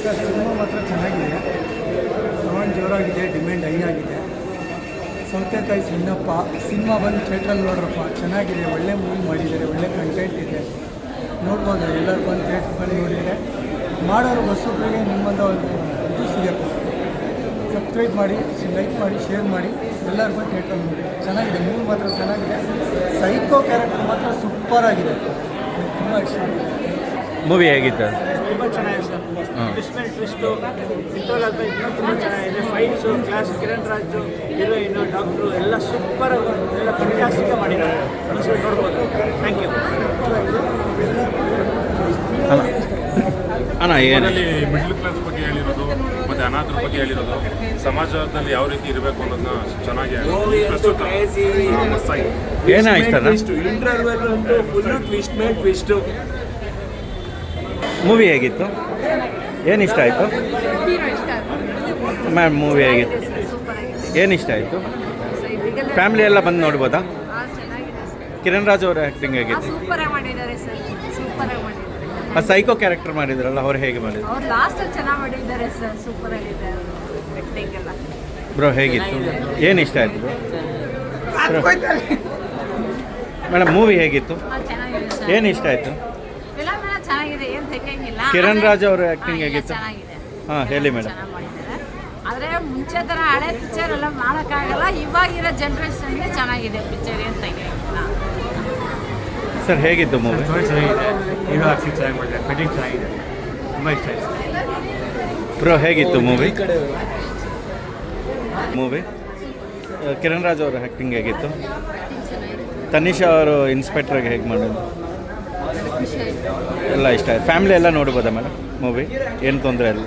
Sir cinema ಮಾತ್ರ ಚೆನ್ನಾಗಿದೆ, sound ಜೋರಾಗಿದೆ, demand high ಆಗಿದೆ. ಸೌತೆಕಾಯಿ ಸಣ್ಣಪ್ಪ ಸಿನಿಮಾ ಬಂದು ಥಿಯೇಟ್ರಲ್ಲಿ ನೋಡ್ರಪ್ಪ, ಚೆನ್ನಾಗಿದೆ, ಒಳ್ಳೆ ಮೂವಿ ಮಾಡಿದ್ದಾರೆ, ಒಳ್ಳೆ ಕಂಟೆಂಟ್ ಇದೆ, ನೋಡ್ಬೋದು. ಎಲ್ಲರೂ ಬಂದು ಥಿಯೇಟ್ರ್ ಬಂದು ನೋಡಿದರೆ ಮಾಡೋರು ಹೊಸಬ್ರಿಗೆ ನಿಮ್ಮಂದ ಒಂದು ಇದು ಸಿಗುತ್ತೆ. ಸಬ್ಸ್ಕ್ರೈಬ್ ಮಾಡಿ, ಲೈಕ್ ಮಾಡಿ, ಶೇರ್ ಮಾಡಿ, ಎಲ್ಲರೂ ಬಂದು ಥಿಯೇಟ್ರಲ್ಲಿ ನೋಡಿ. ಚೆನ್ನಾಗಿದೆ, ಮೂವಿ ಮಾತ್ರ ಚೆನ್ನಾಗಿದೆ. ಸೈಕೋ ಕ್ಯಾರೆಕ್ಟರ್ ಮಾತ್ರ ಸೂಪರ್ ಆಗಿದೆ, ತುಂಬ ಇಷ್ಟ ಆಗಿದೆ. ಮೂವಿ ಹೇಗಿತ್ತು? ತುಂಬ ಚೆನ್ನಾಗಿದೆ ಸರ್. ಟ್ವಿಸ್ಟ್ ಮೇಲೆ ಟ್ವಿಸ್ಟು ಇಂಟರ್ವಲ್ ಆದಮೇಲೆ ಇನ್ನೂ ತುಂಬ ಚೆನ್ನಾಗಿದೆ. Fights, class, Kiran Raju, heroine, doctor ಎಲ್ಲ ಸೂಪರ್ ಆಗಿ ಎಲ್ಲ ಫಂಟಾಸ್ಟಿಕ್ ಮಾಡಿದ್ದಾರೆ. ಒಂದ್ಸಲ ನೋಡ್ಬೋದು. Thank you. ಅಣ್ಣ ಏನಲ್ಲಿ ಮಿಡ್ಲ್ ಕ್ಲಾಸ್ ಬಗ್ಗೆ ಹೇಳಿರೋದು ಮತ್ತು ಅನಾಥರ ಬಗ್ಗೆ ಹೇಳಿರೋದು, ಸಮಾಜದಲ್ಲಿ ಯಾವ ರೀತಿ ಇರಬೇಕು ಅನ್ನೋದನ್ನ ಚೆನ್ನಾಗಿ ಏನಾಯ್ತು? ಇಂಟರ್ವಲ್ ಅಂತೂ ಫುಲ್ಲು ಟ್ವಿಸ್ಟ್ ಮೇಲೆ ಟ್ವಿಸ್ಟು. ಮೂವಿ ಹೇಗಿತ್ತು? ಏನು ಇಷ್ಟ ಆಯಿತು ಮ್ಯಾಮ್? ಮೂವಿ ಹೇಗಿತ್ತು? ಏನು ಇಷ್ಟ ಆಯಿತು? ಫ್ಯಾಮಿಲಿ ಎಲ್ಲ ಬಂದು ನೋಡ್ಬೋದಾ? ಕಿರಣ್ ರಾಜ್ ಅವರ ಆ್ಯಕ್ಟಿಂಗ್ ಹೇಗಿತ್ತು? ಸೂಪರಾಗಿ ಮಾಡಿದ್ದಾರೆ ಸರ್, ಸೂಪರಾಗಿ ಮಾಡಿದ್ದಾರೆ. ಆ ಸೈಕೋ ಕ್ಯಾರೆಕ್ಟರ್ ಮಾಡಿದ್ರಲ್ಲ, ಅವ್ರು ಹೇಗೆ ಮಾಡಿದ್ರು? ಅವ್ರು ಲಾಸ್ಟಲ್ಲಿ ಚೆನ್ನಾಗಿ ಮಾಡಿದ್ದಾರೆ ಸರ್, ಸೂಪರ್ ಆಗಿದೆ ಆ್ಯಕ್ಟಿಂಗ್ ಎಲ್ಲ. ಬ್ರೋ ಹೇಗಿತ್ತು? ಏನು ಇಷ್ಟ ಆಯಿತು ಬ್ರೋ? ಮೇಡಮ್ ಮೂವಿ ಹೇಗಿತ್ತು? ಚೆನ್ನಾಗಿದೆ ಸರ್. ಏನು ಇಷ್ಟ ಆಯಿತು? ಫಿಲಮ್ ಎಲ್ಲ ಚೆನ್ನಾಗಿದೆ, ಏನು ತೆಗಿಯಂಗಿಲ್ಲ. ಕಿರಣ್ ರಾಜ್ ಅವರ ಆ್ಯಕ್ಟಿಂಗ್ ಹೇಗಿತ್ತು? ಚೆನ್ನಾಗಿದೆ. ಹಾಂ ಹೇಳಿ ಮೇಡಮ್. ಚೆನ್ನಾಗಿ ಮಾಡಿದ್ದಾರೆ. ಆದರೆ ಮುಂಚೆ ಥರ ಹಳೆ ಪಿಕ್ಚರ್ ಎಲ್ಲ ಮಾಡೋಕ್ಕಾಗಲ್ಲ. ಇವಾಗಿರೋ ಜನ್ರೇಷನ್ಗೆ ಚೆನ್ನಾಗಿದೆ ಪಿಕ್ಚರ್, ಏನು ತೆಗಿಯಂಗಿಲ್ಲ. ಸರ್ ಹೇಗಿತ್ತು ಮೂವಿ? ಚೆನ್ನಾಗಿದೆ, ಹೀರೋ ಆಕ್ಟಿಂಗ್ ಚೆನ್ನಾಗಿ ಮಾಡಿದ್ದಾರೆ, ಫೈಟಿಂಗ್ ಚೆನ್ನಾಗಿದೆ, ತುಂಬ ಇಷ್ಟ ಆಯಿತು. ಬ್ರೋ ಹೇಗಿತ್ತು ಮೂವಿ? ಕಿರಣ್ ರಾಜ್ ಅವರ ಆ್ಯಕ್ಟಿಂಗ್ ಹೇಗಿತ್ತು? ತನಿಷಾ ಅವರು ಇನ್ಸ್ಪೆಕ್ಟ್ರಾಗಿ ಹೇಗೆ ಮಾಡೋದು ಎಲ್ಲ ಇಷ್ಟ ಆಯ್ತು. ಫ್ಯಾಮಿಲಿ ಎಲ್ಲ ನೋಡ್ಬೋದಾ ಮೇಡಮ್ ಮೂವಿ? ಏನು ತೊಂದರೆ ಇಲ್ಲ.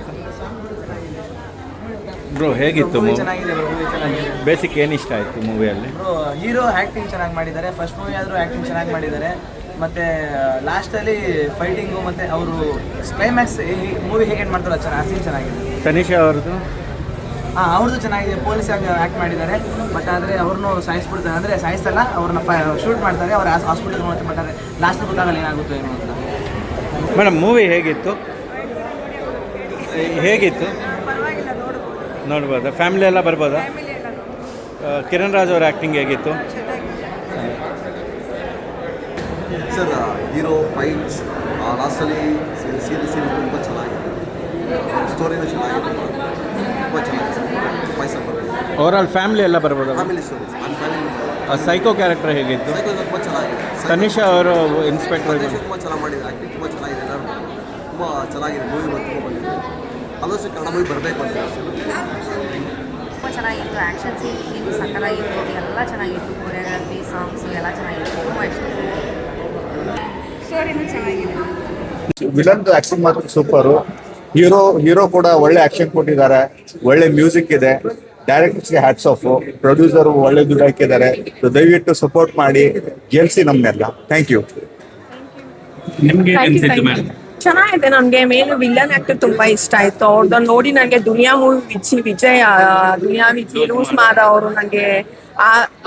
ಬ್ರೋ ಹೇಗಿತ್ತು ಮೂವಿ? ಚೆನ್ನಾಗಿದೆ ಬ್ರೋ, ಮೂವಿ ಚೆನ್ನಾಗಿದೆ. ಬೇಸಿಕ್ ಏನು ಇಷ್ಟ ಆಯಿತು ಮೂವಿಯಲ್ಲಿ? ಬ್ರೋ ಹೀರೋ ಆ್ಯಕ್ಟಿಂಗ್ ಚೆನ್ನಾಗಿ ಮಾಡಿದ್ದಾರೆ. ಫಸ್ಟ್ ಮೂವಿ ಆದರೂ ಆ್ಯಕ್ಟಿಂಗ್ ಚೆನ್ನಾಗಿ ಮಾಡಿದ್ದಾರೆ. ಮತ್ತು ಲಾಸ್ಟಲ್ಲಿ ಫೈಟಿಂಗು ಮತ್ತು ಅವರು ಕ್ಲೈಮ್ಯಾಕ್ಸ್ ಮೂವಿ ಹೇಗೆ ಮಾಡ್ತಾರೋ ಚೆನ್ನಾಗಿ, ಆ ಸೀನ್ ಚೆನ್ನಾಗಿದೆ. ತನಿಷಾ ಅವ್ರದ್ದು? ಹಾಂ, ಅವ್ರದ್ದು ಚೆನ್ನಾಗಿದೆ, ಪೊಲೀಸಾಗಿ ಆ್ಯಕ್ಟ್ ಮಾಡಿದ್ದಾರೆ. ಬಟ್ ಆದರೆ ಅವ್ರನ್ನೂ ಸಾಯಿಸ್ಬಿಡ್ತಾರೆ, ಅಂದರೆ ಸಾಯಿಸಲ್ಲ, ಅವ್ರನ್ನ ಶೂಟ್ ಮಾಡ್ತಾರೆ, ಅವ್ರ ಹಾಸ್ಪಿಟಲ್ ನೋಡ್ತಾರೆ. ಬಟ್ ಆದರೆ ಲಾಸ್ಟ್ ಗೊತ್ತಾಗಲ್ಲ ಏನಾಗುತ್ತೋ ಏನೋ ಅಂತ. ಮೇಡಮ್ ಮೂವಿ ಹೇಗಿತ್ತು? ನೋಡ್ಬೋದಾ? ಫ್ಯಾಮಿಲಿ ಎಲ್ಲ ಬರ್ಬೋದಾ? ಕಿರಣ್ ರಾಜ್ ಅವರ ಆ್ಯಕ್ಟಿಂಗ್ ಹೇಗಿತ್ತು? ಸರ್ ಹೀರೋ ಫೈಟ್ಸ್ ಲಾಸ್ಟಲ್ಲಿ ಸೀನ್ ತುಂಬ ಚೆನ್ನಾಗಿದೆ, ಸ್ಟೋರಿನೂ ಚೆನ್ನಾಗಿದೆ, ತುಂಬ ಚೆನ್ನಾಗಿದೆ. ಓವರಾಲ್ ಫ್ಯಾಮಿಲಿ ಎಲ್ಲ ಬರ್ಬೋದಾ? ಫ್ಯಾಮಿಲಿ ಸ್ಟೋರಿ, ನನ್ನ ಫ್ಯಾಮಿಲಿ. ಸೈಕೋ ಕ್ಯಾರೆಕ್ಟರ್ ಹೇಗಿತ್ತು? ಸೈಕೋ ತುಂಬ ಚೆನ್ನಾಗಿದೆ. ತನಿಷಾ ಅವರು ಇನ್ಸ್ಪೆಕ್ಟರ್ ತುಂಬ ಚೆನ್ನಾಗಿ ಮಾಡಿದ್ದಾರೆ, ಆ್ಯಕ್ಟಿಂಗ್ ತುಂಬ ಚೆನ್ನಾಗಿದೆ, ಎಲ್ಲರೂ ತುಂಬ ಚೆನ್ನಾಗಿದೆ. ಮೂವಿ ತುಂಬ ಬಂದಿದೆ, ಆದಷ್ಟು ಕನ್ನಡ ಮೂವಿ ಬರಬೇಕು ಅಂತ ತುಂಬ ಚೆನ್ನಾಗಿತ್ತು. ಆ್ಯಕ್ಷನ್ ಸೀನ್ ಸಕ್ಕತ್ತಾಗಿತ್ತು, ಎಲ್ಲ ಚೆನ್ನಾಗಿತ್ತು. ಕೊರಿಯೋಗ್ರಫಿ, ಸಾಂಗ್ಸು ಎಲ್ಲ ಚೆನ್ನಾಗಿತ್ತು, ತುಂಬ ಇಷ್ಟ. ಸ್ಟೋರಿನೂ ಚೆನ್ನಾಗಿದೆ. ವಿಲನ್ ಆಕ್ಷನ್ ಮಾತ್ರ ಸೂಪರು. ಹೀರೋ ಕೂಡ ಒಳ್ಳೆ ಆಕ್ಷನ್ ಕೊಟ್ಟಿದ್ದಾರೆ, ಒಳ್ಳೆ ಮ್ಯೂಸಿಕ್ ಇದೆ. ಡೈರೆಕ್ಟರ್ಸ್ಗೆ ಹ್ಯಾಟ್ಸ್ ಆಫ್, ಪ್ರೊಡ್ಯೂಸರ್ ಒಳ್ಳೆ ದುಡ್ಡು ಹಾಕಿದ್ದಾರೆ. ದಯವಿಟ್ಟು ಸಪೋರ್ಟ್ ಮಾಡಿ, ಗೆಲ್ಸಿ ನಮ್ಮನ್ನೆಲ್ಲ. Thank you. ನಿಮಗೆ ಚೆನ್ನಾಗಿದೆ. ನಮ್ಗೆ ಮೇನ್ ವಿಲನ್ ಆಕ್ಟರ್ ತುಂಬಾ ಇಷ್ಟ ಆಯ್ತು. ಅವ್ರದ್ದು ನೋಡಿ ನನಗೆ ದುನಿಯಾ ಮೂವಿ ವಿಜಯ್ ದುನಿಯಾ ವಿಜಿ ಲೂಸ್ ಮಾದ ಅವರು ನನಗೆ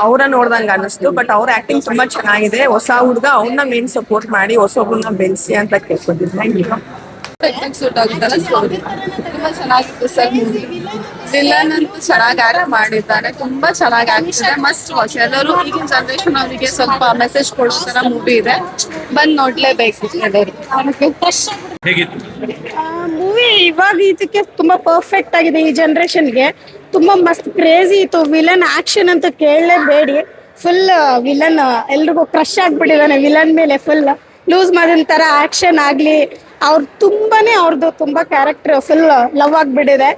ಅವರ ನೋಡ್ದಂಗೆ ಅನಿಸ್ತು. ಬಟ್ ಅವ್ರ ಆಕ್ಟಿಂಗ್ ತುಂಬಾ ಚೆನ್ನಾಗಿದೆ. ಹೊಸ ಹುಡುಗ ಅವ್ರನ್ನ ಮೇನ್ ಸಪೋರ್ಟ್ ಮಾಡಿ ಹೊಸೊಬ್ಬರನ್ನ ಬೆಳೆಸಿ ಅಂತ ಕೇಳ್ಕೊಂಡಿದ್ದೀನಿ. ಸೂಟ್ ಆಗುತ್ತಲ್ಲ ಸ್ಟೋರಿ ತುಂಬಾ ಚೆನ್ನಾಗಿತ್ತು ಸರ್. ಮೂವಿ ವಿಲನ್ ಅಂತೂ ಚೆನ್ನಾಗಿ ಆಕ್ಟ್ ಮಾಡಿದ್ದಾರೆ, ತುಂಬಾ ಚೆನ್ನಾಗಿ ಆಗ್ತಿದೆ. Must watch. ಎಲ್ಲರೂ ಈಗಿನ ಜನರೇಷನ್ ಅವರಿಗೆ ಸ್ವಲ್ಪ ಮೆಸೇಜ್ ಕೊಡೋ ತರ ಮೂವಿ ಇದೆ, ಬಂದ್ ನೋಡ್ಲೇಬೇಕು ಎಲ್ಲರೂ. ಮೂವಿ ಇವಾಗ ಇದಕ್ಕೆ ತುಂಬಾ ಪರ್ಫೆಕ್ಟ್ ಆಗಿದೆ. ಈ ಜನರೇಷನ್ಗೆ ತುಂಬಾ ಮಸ್ತ್ ಕ್ರೇಜಿ ಇತ್ತು. ವಿಲನ್ ಆಕ್ಷನ್ ಅಂತ ಕೇಳಲೇಬೇಡಿ. ಫುಲ್ ವಿಲನ್ ಎಲ್ರಿಗೂ ಕ್ರಶ್ ಆಗ್ಬಿಟ್ಟಿದ್ದಾನೆ ವಿಲನ್ ಮೇಲೆ. ಫುಲ್ ಲೂಸ್ ಮಾಡಿದ ತರ ಆಕ್ಷನ್ ಆಗ್ಲಿ, ಅವ್ರದ್ದು ತುಂಬಾ ಕ್ಯಾರೆಕ್ಟರ್ ಫುಲ್ ಲವ್ ಆಗ್ಬಿಟ್ಟಿದೆ.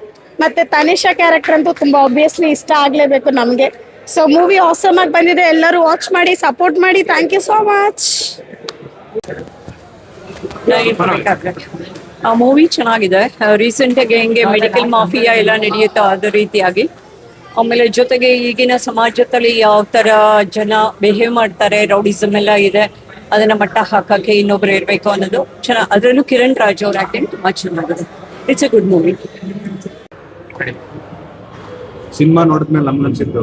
ಮತ್ತೆ ತನಿಷಾ ಕ್ಯಾರೆಕ್ಟರ್ ಅಂತೂ ತುಂಬಾ ಆಬ್ವಿಯಸ್ಲಿ ಇಷ್ಟ ಆಗ್ಲೇಬೇಕು ನಮ್ಗೆ. ಸೊ ಮೂವಿ ಆಸಮ್ ಆಗಿ ಬಂದಿದೆ, ಎಲ್ಲರೂ ವಾಚ್ ಮಾಡಿ, ಸಪೋರ್ಟ್ ಮಾಡಿ. Thank you so much. ಆ ಮೂವಿ ಚೆನ್ನಾಗಿದೆ. ರೀಸೆಂಟ್ ಆಗಿ ಹೆಂಗೆ ಮೆಡಿಕಲ್ ಮಾಫಿಯಾ ಎಲ್ಲ ನಡೆಯುತ್ತೋ ಅದೇ ರೀತಿಯಾಗಿ, ಆಮೇಲೆ ಜೊತೆಗೆ ಈಗಿನ ಸಮಾಜದಲ್ಲಿ ಯಾವ ತರ ಜನ ಬಿಹೇವ್ ಮಾಡ್ತಾರೆ, ರೌಡಿಸಮ್ ಎಲ್ಲ ಇದೆ, ಅದನ್ನ ಮಟ್ಟ ಹಾಕಕ್ಕೆ ಇನ್ನೊಬ್ರು ಇರ್ಬೇಕು ಅನ್ನೋದು ಚೆನ್ನಾಗಿ. ಅದರಲ್ಲೂ ಕಿರಣ್ ರಾಜ್ ಅವ್ರ ಆಕ್ಟಿಂಗ್ ತುಂಬಾ ಚೆನ್ನಾಗಿದೆ. It's a good movie. ಸಿನಿಮಾ ನೋಡಿದ್ಮೇಲೆ ನಮ್ಗೆ ಅನ್ಸಿದ್ದು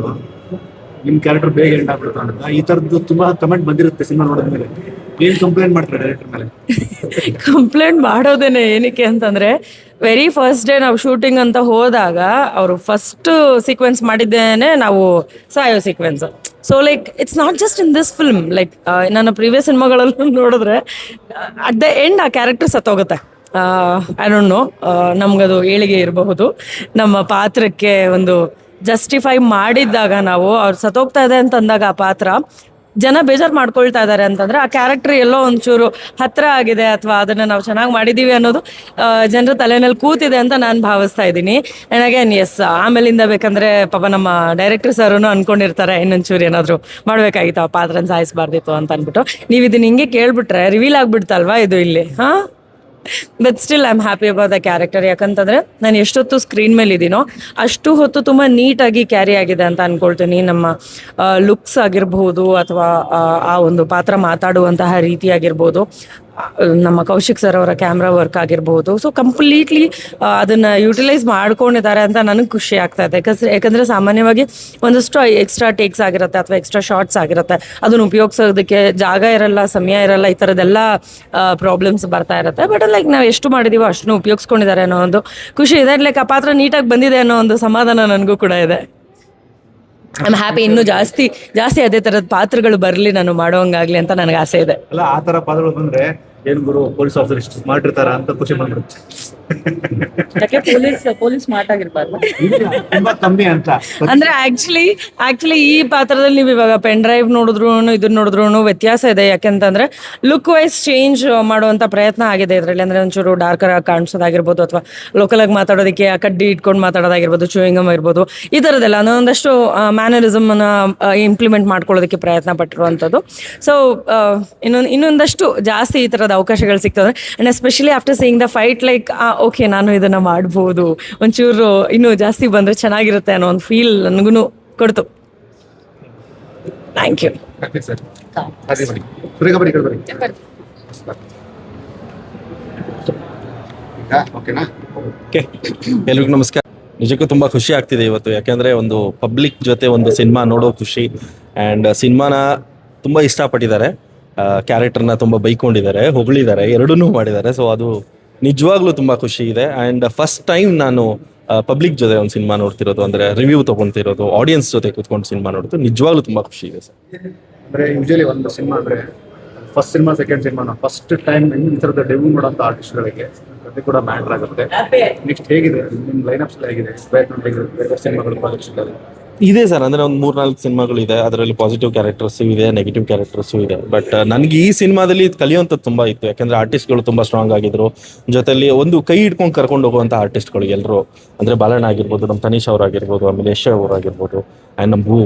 ನಿಮ್ಮ ಕ್ಯಾರೆಕ್ಟರ್ ಬೇಗ ಎಂಡ್ ಆಗ್ಬಿಡ್ತು ಅಂತ. ಈ ಥರದ್ದು ತುಂಬಾ ಕಮೆಂಟ್ ಬಂದಿರುತ್ತೆ ಸಿನಿಮಾ ನೋಡಿದ್ಮೇಲೆ. ಏನ್ ಕಂಪ್ಲೇಂಟ್ ಮಾಡ್ತಾರೆ ಡೈರೆಕ್ಟರ್ ಮೇಲೆ? ಕಂಪ್ಲೇಂಟ್ ಮಾಡೋದೇನೆ ಏನಕ್ಕೆ ಅಂತಂದರೆ ವೆರಿ ಫಸ್ಟ್ ಡೇ ನಾವು ಶೂಟಿಂಗ್ ಅಂತ ಹೋದಾಗ ಅವರು ಫಸ್ಟ್ ಸೀಕ್ವೆನ್ಸ್ ಮಾಡಿದ್ದೇನೆ ನಾವು ಸಾಯೋ sequence. So like it's not just in this film, like ನನ್ನ ಪ್ರೀವಿಯಸ್ ಸಿನಿಮಾಗಳಲ್ಲೂ ನೋಡಿದ್ರೆ ಅಟ್ ದ ಎಂಡ್ ಆ ಕ್ಯಾರೆಕ್ಟರ್ ಸತ್ತೋಗುತ್ತೆ. ಐ ಡೋಂಟ್ ನೋ, ನಮಗದು ಏಳಿಗೆ ಇರಬಹುದು. ನಮ್ಮ ಪಾತ್ರಕ್ಕೆ ಒಂದು ಜಸ್ಟಿಫೈ ಮಾಡಿದ್ದಾಗ ನಾವು ಅವ್ರು ಸತ್ತೋಗ್ತಾ ಇದೆ ಅಂತಂದಾಗ ಆ ಪಾತ್ರ ಜನ ಬೇಜಾರು ಮಾಡ್ಕೊಳ್ತಾ ಇದ್ದಾರೆ ಅಂತಂದ್ರೆ ಆ ಕ್ಯಾರೆಕ್ಟರ್ ಎಲ್ಲೋ ಒಂಚೂರು ಹತ್ರ ಆಗಿದೆ ಅಥವಾ ಅದನ್ನು ನಾವು ಚೆನ್ನಾಗಿ ಮಾಡಿದ್ದೀವಿ ಅನ್ನೋದು ಜನರ ತಲೆನಲ್ಲಿ ಕೂತಿದೆ ಅಂತ ನಾನು ಭಾವಿಸ್ತಾ ಇದ್ದೀನಿ. ಆ್ಯಂಡ್ ಅಗೇನ್ ಎಸ್, ಆಮೇಲಿಂದ ಬೇಕಂದ್ರೆ ಪಾಪ ನಮ್ಮ ಡೈರೆಕ್ಟರ್ ಸರೂ ಅನ್ಕೊಂಡಿರ್ತಾರೆ ಇನ್ನೊಂಚೂರು ಏನಾದರೂ ಮಾಡಬೇಕಾಗಿತ್ತು, ಆ ಪಾತ್ರನ ಸಾಯಿಸಬಾರ್ದಿತ್ತು ಅಂತ ಅಂದ್ಬಿಟ್ಟು. ನೀವು ಇದನ್ನ ಹಿಂಗೆ ಕೇಳ್ಬಿಟ್ರೆ ರಿವೀಲ್ ಆಗ್ಬಿಡ್ತಲ್ವಾ ಇದು ಇಲ್ಲಿ. ಹಾಂ, but still I am happy about the character. ಯಾಕಂತಂದರೆ ನಾನು ಎಷ್ಟೊತ್ತು ಸ್ಕ್ರೀನ್ ಮೇಲೆ ಇದ್ದೀನೋ ಅಷ್ಟು ಹೊತ್ತು ತುಂಬ ನೀಟಾಗಿ ಕ್ಯಾರಿ ಆಗಿದೆ ಅಂತ ಅಂದ್ಕೊಳ್ತೀನಿ. ನಮ್ಮ ಲುಕ್ಸ್ ಆಗಿರ್ಬೋದು ಅಥವಾ ಆ ಒಂದು ಪಾತ್ರ ಮಾತಾಡುವಂತಹ ರೀತಿ ಆಗಿರ್ಬೋದು, ನಮ್ಮ ಕೌಶಿಕ್ ಸರ್ ಅವರ ಕ್ಯಾಮ್ರಾ ವರ್ಕ್ ಆಗಿರ್ಬೋದು. ಸೊ ಕಂಪ್ಲೀಟ್ಲಿ ಅದನ್ನು ಯುಟಿಲೈಸ್ ಮಾಡ್ಕೊಂಡಿದ್ದಾರೆ ಅಂತ ನನಗೆ ಖುಷಿ ಆಗ್ತಾ ಇದೆ. ಯಾಕಂದರೆ ಸಾಮಾನ್ಯವಾಗಿ ಒಂದಷ್ಟು ಎಕ್ಸ್ಟ್ರಾ ಟೇಕ್ಸ್ ಆಗಿರುತ್ತೆ ಅಥವಾ ಎಕ್ಸ್ಟ್ರಾ ಶಾರ್ಟ್ಸ್ ಆಗಿರುತ್ತೆ, ಅದನ್ನು ಉಪಯೋಗಿಸೋದಕ್ಕೆ ಜಾಗ ಇರಲ್ಲ, ಸಮಯ ಇರಲ್ಲ, ಈ ಥರದ್ದೆಲ್ಲ ಪ್ರಾಬ್ಲಮ್ಸ್ ಬರ್ತಾ ಇರುತ್ತೆ. ಬಟ್ ಲೈಕ್ ನಾವು ಎಷ್ಟು ಮಾಡಿದೀವೋ ಅಷ್ಟನ್ನು ಉಪಯೋಗಿಸ್ಕೊಂಡಿದ್ದಾರೆ ಅನ್ನೋ ಒಂದು ಖುಷಿ ಇದೆ. ಲೈಕ್ ಆ ಪಾತ್ರ ನೀಟಾಗಿ ಬಂದಿದೆ ಅನ್ನೋ ಒಂದು ಸಮಾಧಾನ ನನಗೂ ಕೂಡ ಇದೆ. I am happy. ಇನ್ನೂ ಜಾಸ್ತಿ ಅದೇ ಥರದ ಪಾತ್ರಗಳು ಬರಲಿ, ನಾನು ಮಾಡೋಂಗಾಗಲಿ ಅಂತ ನನಗೆ ಆಸೆ ಇದೆ. ಅಲ್ಲ, ಆ ತರ ಪಾತ್ರಗಳು ಬಂದ್ರೆ ಏನ್ ಗುರು ಪೊಲೀಸ್ ಆಫೀಸರ್ ಇಷ್ಟು ಸ್ಮಾರ್ಟ್ ಇರ್ತಾರ ಅಂತ ಖುಷಿ ಬಂದ್ಬಿಡುತ್ತೆ. ಯಾಕೆ ಪೊಲೀಸ್ ಸ್ಮಾರ್ಟ್ ಆಗಿರ್ಬಾರ್ದು ತುಂಬಾ ಕಮ್ಮಿ ಅಂತ ಅಂದ್ರೆ ಆಕ್ಚುಲಿ ಈ ಪಾತ್ರದಲ್ಲಿ ನೀವು ಇವಾಗ ಪೆನ್ ಡ್ರೈವ್ ನೋಡಿದ್ರು ಇದನ್ನ ನೋಡಿದ್ರು ವ್ಯತ್ಯಾಸ ಇದೆ. ಯಾಕೆಂತಂದ್ರೆ ಲುಕ್ ವೈಸ್ ಚೇಂಜ್ ಮಾಡುವಂತ ಪ್ರಯತ್ನ ಆಗಿದೆ ಇದರಲ್ಲಿ. ಅಂದ್ರೆ ಒಂಚೂರು ಡಾರ್ಕರ್ ಆಗಿ ಕಾಣಿಸೋದಾಗಿರ್ಬೋದು ಅಥವಾ ಲೋಕಲ್ ಆಗಿ ಮಾತಾಡೋದಕ್ಕೆ ಆ ಕಡ್ಡಿ ಇಟ್ಕೊಂಡು ಮಾತಾಡೋದಾಗಿರ್ಬೋದು, ಚೂಯಿಂಗಮ್ ಇರ್ಬೋದು, ಈ ಥರದ್ದೆಲ್ಲ ಒಂದಷ್ಟು ಮ್ಯಾನರಿಸಮ್ ಅನ್ನ ಇಂಪ್ಲಿಮೆಂಟ್ ಮಾಡ್ಕೊಳ್ಳೋದಕ್ಕೆ ಪ್ರಯತ್ನ ಪಟ್ಟಿರುವಂಥದ್ದು. ಸೊ ಇನ್ನೊಂದಷ್ಟು ಜಾಸ್ತಿ ಈ ಥರದ ಅವಕಾಶಗಳು ಸಿಗ್ತದೆ. And especially after seeing the fight, like okay ನಾನು ಇದನ್ನ ಮಾಡ್ಬೋದು, ಒಂಚೂರು ಇನ್ನೂ ಜಾಸ್ತಿ ಬಂದ್ರೆ ಚೆನ್ನಾಗಿರುತ್ತೆ ಅನ್ನೋ ಒಂದು ಫೀಲ್ ನನಗೂ ಕೊಡ್ತು. Thank you. ಎಲ್ರಿಗೂ ನಮಸ್ಕಾರ. ನಿಜಕ್ಕೂ ತುಂಬ ಖುಷಿ ಆಗ್ತಿದೆ ಇವತ್ತು, ಯಾಕೆಂದರೆ ಒಂದು ಪಬ್ಲಿಕ್ ಜೊತೆ ಒಂದು ಸಿನಿಮಾ ನೋಡೋ ಖುಷಿ. ಆ್ಯಂಡ್ ಸಿನಿಮಾನ ತುಂಬ ಇಷ್ಟಪಟ್ಟಿದ್ದಾರೆ, ಕ್ಯಾರೆಕ್ಟರ್ನ ತುಂಬ ಬೈಕೊಂಡಿದ್ದಾರೆ, ಹೊಗಳಿದ್ದಾರೆ, ಎರಡನ್ನೂ ಮಾಡಿದ್ದಾರೆ. ಸೊ ಅದು ನಿಜವಾಗ್ಲೂ ತುಂಬ ಖುಷಿ ಇದೆ. ಆ್ಯಂಡ್ ಫಸ್ಟ್ ಟೈಮ್ ನಾನು ಪಬ್ಲಿಕ್ ಜೊತೆ ಒಂದು ಸಿನಿಮಾ ನೋಡ್ತಿರೋದು, ಅಂದರೆ ರಿವ್ಯೂ ತೊಗೊಳ್ತಿರೋದು, ಆಡಿಯನ್ಸ್ ಜೊತೆ ಕೂತ್ಕೊಂಡು ಸಿನಿಮಾ ನೋಡೋದು ನಿಜವಾಗ್ಲೂ ತುಂಬ ಖುಷಿ ಇದೆ ಸರ್. ಅಂದರೆ ಯೂಶಲಿ ಒಂದು ಸಿನಿಮಾ ಅಂದರೆ first cinema, second cinema, first time ಈ ಥರದ ಡೆಬ್ಯೂ ಮಾಡೋಂಥ ಆರ್ಟಿಸ್ಟ್ಗಳಿಗೆ ಅದು ಕೂಡ ಮ್ಯಾಟ್ರ್ ಆಗುತ್ತೆ. ನೆಕ್ಸ್ಟ್ ಹೇಗಿದೆ ನಿಮ್ಮ ಲೈನಪ್ಸ್ ಹೇಗಿದೆ, ಪ್ರಯತ್ನ ಹೇಗಿದೆ, ಬೇರೆ ಸಿನಿಮಾಗಳು ಪ್ರಾಜೆಕ್ಟ್ಸ್ಗಳಲ್ಲಿ ಇದೆ ಸರ್. ಅಂದರೆ ಒಂದು 3-4 ಸಿನಿಮಾಗಳಿದೆ, ಅದರಲ್ಲಿ ಪಾಸಿಟಿವ್ ಕ್ಯಾರೆಕ್ಟರ್ಸು ಇದೆ, ನೆಗೆಟಿವ್ ಕ್ಯಾರೆಕ್ಟರ್ಸು ಇದೆ. ಬಟ್ ನನಗೆ ಈ ಸಿನಿಮಾದಲ್ಲಿ ಕಲಿಯುವಂಥದ್ದು ತುಂಬ ಇತ್ತು. ಯಾಕೆಂದರೆ ಆರ್ಟಿಸ್ಟ್ಗಳು ತುಂಬ ಸ್ಟ್ರಾಂಗ್ ಆಗಿದ್ರು, ಜೊತೆಲಿ ಒಂದು ಕೈ ಹಿಡ್ಕೊಂಡು ಕರ್ಕೊಂಡು ಹೋಗುವಂಥ ಆರ್ಟಿಸ್ಟ್ಗಳು ಎಲ್ಲರೂ, ಅಂದರೆ ಬಾಲಣ್ಣ ಆಗಿರ್ಬೋದು, ನಮ್ಮ ತನೀಶ್ ಅವರಾಗಿರ್ಬೋದು, ಆಮೇಲೆ ಯಶ್ ಅವರಾಗಿರ್ಬೋದು, ಆ್ಯಂಡ್ ನಮ್ಮ ಭೂ,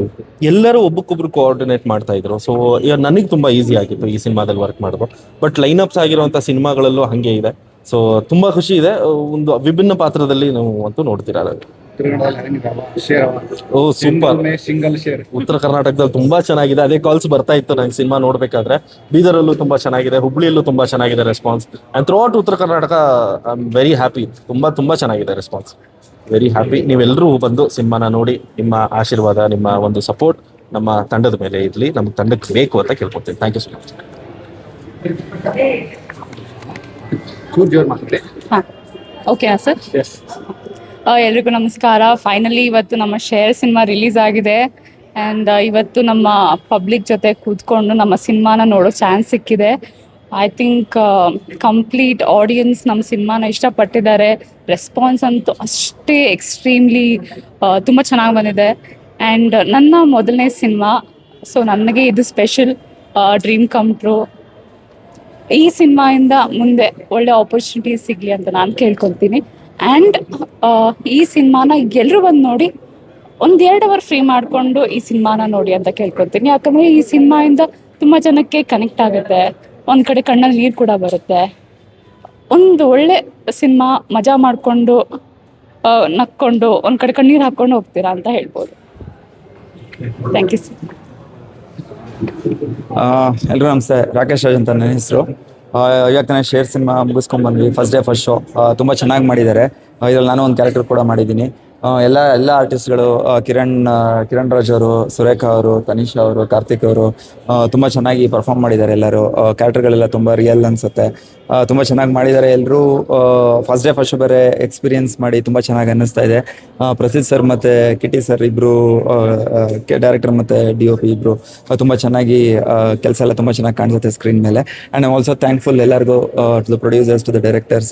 ಎಲ್ಲರೂ ಒಬ್ಬಕ್ಕೊಬ್ರು ಕೋಆರ್ಡಿನೇಟ್ ಮಾಡ್ತಾ ಇದ್ರು. ಸೊ ಈಗ ನನಗೆ ತುಂಬ ಈಸಿ ಆಗಿತ್ತು ಈ ಸಿನಿಮಾದಲ್ಲಿ ವರ್ಕ್ ಮಾಡೋದು. ಬಟ್ ಲೈನಪ್ಸ್ ಆಗಿರುವಂಥ ಸಿನಿಮಾಗಳಲ್ಲೂ ಹಾಗೆ ಇದೆ. ಸೊ ತುಂಬ ಖುಷಿ ಇದೆ. ಒಂದು ವಿಭಿನ್ನ ಪಾತ್ರದಲ್ಲಿ ನಾವು ಅಂತೂ ನೋಡ್ತೀರಾ. ಓ ಸೂಪರ್, ಸಿಂಗಲ್ ಶೇರ್ ಉತ್ತರ ಕರ್ನಾಟಕದಲ್ಲಿ ತುಂಬಾ ಚೆನ್ನಾಗಿದೆ. ಅದೇ ಕಾಲ್ಸ್ ಬರ್ತಾ ಇತ್ತು ನಂಗೆ ಸಿನಿಮಾ ನೋಡ್ಬೇಕಾದ್ರೆ. ಬೀದರಲ್ಲೂ ತುಂಬಾ ಚೆನ್ನಾಗಿದೆ, ಹುಬ್ಳಿಯಲ್ಲೂ ತುಂಬಾ ಚೆನ್ನಾಗಿದೆ ರೆಸ್ಪಾನ್ಸ್. ಅಂಡ್ ಥ್ರೂ ಔಟ್ ಉತ್ತರ Karnataka I am very happy. ತುಂಬಾ ಚೆನ್ನಾಗಿದೆ ರೆಸ್ಪಾನ್ಸ್. Very happy. ನೀವೆಲ್ಲರೂ ಬಂದು ಸಿನಿಮಾನ ನೋಡಿ, ನಿಮ್ಮ ಆಶೀರ್ವಾದ, ನಿಮ್ಮ ಒಂದು ಸಪೋರ್ಟ್ ನಮ್ಮ ತಂಡದ ಮೇಲೆ ಇರಲಿ, ನಮ್ಮ ತಂಡಕ್ಕೆ ಬೇಕು ಅಂತ ಕೇಳ್ಕೊಡ್ತೀನಿ. Thank you so much. ಓಕೆನಾ ಸರ್? ಎಲ್ರಿಗೂ ನಮಸ್ಕಾರ. ಫೈನಲಿ ಇವತ್ತು ನಮ್ಮ ಶೇರ್ ಸಿನಿಮಾ ರಿಲೀಸ್ ಆಗಿದೆ. ಆ್ಯಂಡ್ ಇವತ್ತು ನಮ್ಮ ಪಬ್ಲಿಕ್ ಜೊತೆ ಕೂತ್ಕೊಂಡು ನಮ್ಮ ಸಿನಿಮಾನ ನೋಡೋ ಚಾನ್ಸ್ ಸಿಕ್ಕಿದೆ. ಐ ಥಿಂಕ್ ಕಂಪ್ಲೀಟ್ ಆಡಿಯನ್ಸ್ ನಮ್ಮ ಸಿನಿಮಾನ ಇಷ್ಟಪಟ್ಟಿದ್ದಾರೆ. ರೆಸ್ಪಾನ್ಸ್ ಅಂತೂ ಅಷ್ಟೇ ಎಕ್ಸ್ಟ್ರೀಮ್ಲಿ ತುಂಬ ಚೆನ್ನಾಗಿ ಬಂದಿದೆ. ಆ್ಯಂಡ್ ನನ್ನ ಮೊದಲನೇ ಸಿನಿಮಾ, ಸೊ ನನಗೆ ಇದು ಸ್ಪೆಷಲ್ ಡ್ರೀಮ್ ಕಮ್ ಟ್ರೂ. ಈ ಸಿನಿಮಾಯಿಂದ ಮುಂದೆ ಒಳ್ಳೆ ಆಪರ್ಚುನಿಟೀಸ್ ಸಿಗಲಿ ಅಂತ ನಾನು ಕೇಳ್ಕೊತೀನಿ. ಆ್ಯಂಡ್ ಈ ಸಿನಿಮಾನ ಎಲ್ಲರೂ ಬಂದು ನೋಡಿ 1-2 ಅವರ್ ಫ್ರೀ ಮಾಡಿಕೊಂಡು ಈ ಸಿನಿಮಾನ ನೋಡಿ ಅಂತ ಕೇಳ್ಕೊತೀನಿ. ಯಾಕಂದರೆ ಈ ಸಿನಿಮಾಯಿಂದ ತುಂಬ ಜನಕ್ಕೆ ಕನೆಕ್ಟ್ ಆಗುತ್ತೆ, ಒಂದು ಕಡೆ ಕಣ್ಣಲ್ಲಿ ನೀರು ಕೂಡ ಬರುತ್ತೆ. ಒಂದು ಒಳ್ಳೆ ಸಿನಿಮಾ, ಮಜಾ ಮಾಡಿಕೊಂಡು ನಕ್ಕೊಂಡು ಒಂದು ಕಡೆ ಕಣ್ಣೀರು ಹಾಕ್ಕೊಂಡು ಹೋಗ್ತೀರಾ ಅಂತ ಹೇಳ್ಬೋದು. Thank you sir. ಎಲ್ರಿಗೂ ನಮಸ್ತೆ. ರಾಕೇಶ್ ರಾಜ್ ಅಂತ ನನ್ನ ಹೆಸರು. ಇವಾಗ ತಾನೇ ಶೇರ್ ಸಿನಿಮಾ ಮುಗಿಸ್ಕೊಂಡು ಬಂದ್ವಿ. ಫಸ್ಟ್ ಡೇ ಫಸ್ಟ್ ಶೋ ತುಂಬ ಚೆನ್ನಾಗಿ ಮಾಡಿದ್ದಾರೆ. ಇದರಲ್ಲಿ ನಾನು ಒಂದು ಕ್ಯಾರೆಕ್ಟರ್ ಕೂಡ ಮಾಡಿದ್ದೀನಿ. ಎಲ್ಲ ಆರ್ಟಿಸ್ಟ್ಗಳು ಕಿರಣ್ ರಾಜ್ ಅವರು, ಸುರೇಖಾ ಅವರು, ತನಿಷಾ ಅವರು, ಕಾರ್ತಿಕ್ ಅವರು ತುಂಬ ಚೆನ್ನಾಗಿ ಪರ್ಫಾರ್ಮ್ ಮಾಡಿದ್ದಾರೆ. ಎಲ್ಲರೂ ಕ್ಯಾರೆಕ್ಟರ್ಗಳೆಲ್ಲ ತುಂಬ ರಿಯಲ್ ಅನಿಸುತ್ತೆ. ತುಂಬ ಚೆನ್ನಾಗಿ ಮಾಡಿದ್ದಾರೆ ಎಲ್ಲರೂ. ಫಸ್ಟ್ ಡೇ ಬೇರೆ ಎಕ್ಸ್ಪೀರಿಯನ್ಸ್ ಮಾಡಿ ತುಂಬ ಚೆನ್ನಾಗಿ ಅನ್ನಿಸ್ತಾ ಇದೆ. ಪ್ರಸಿದ್ಧ್ ಸರ್ ಮತ್ತು ಕಿಟಿ ಸರ್ ಇಬ್ಬರು ಡೈರೆಕ್ಟರ್ ಮತ್ತು DOP ಇಬ್ಬರು ತುಂಬ ಚೆನ್ನಾಗಿ ಕೆಲಸ ಎಲ್ಲ ತುಂಬ ಚೆನ್ನಾಗಿ ಕಾಣಿಸುತ್ತೆ ಸ್ಕ್ರೀನ್ ಮೇಲೆ. ಆ್ಯಂಡ್ ಐ ಆಲ್ಸೋ ಥ್ಯಾಂಕ್ಫುಲ್ ಎಲ್ಲರಿಗೂ, to the producers, to the directors,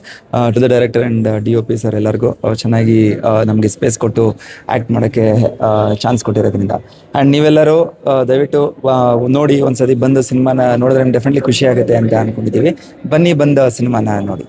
to the director and DOP sir ಎಲ್ಲರಿಗೂ ಚೆನ್ನಾಗಿ ನಮಗೆ ಸ್ಪೇಸ್ ಕೊಟ್ಟು ಆ್ಯಕ್ಟ್ ಮಾಡೋಕ್ಕೆ ಚಾನ್ಸ್ ಕೊಟ್ಟಿರೋದ್ರಿಂದ. ಆ್ಯಂಡ್ ನೀವೆಲ್ಲರೂ ದಯವಿಟ್ಟು ನೋಡಿ ಒಂದ್ಸತಿ ಬಂದು ಸಿನಿಮಾನ ನೋಡಿದ್ರೆ ಡೆಫಿನೆಟ್ಲಿ ಖುಷಿ ಆಗುತ್ತೆ ಅಂತ ಅಂದ್ಕೊಂಡಿದ್ದೀವಿ. ಬನ್ನಿ, ಬಂದ ಸಿನಿಮಾನ ನೋಡಿ.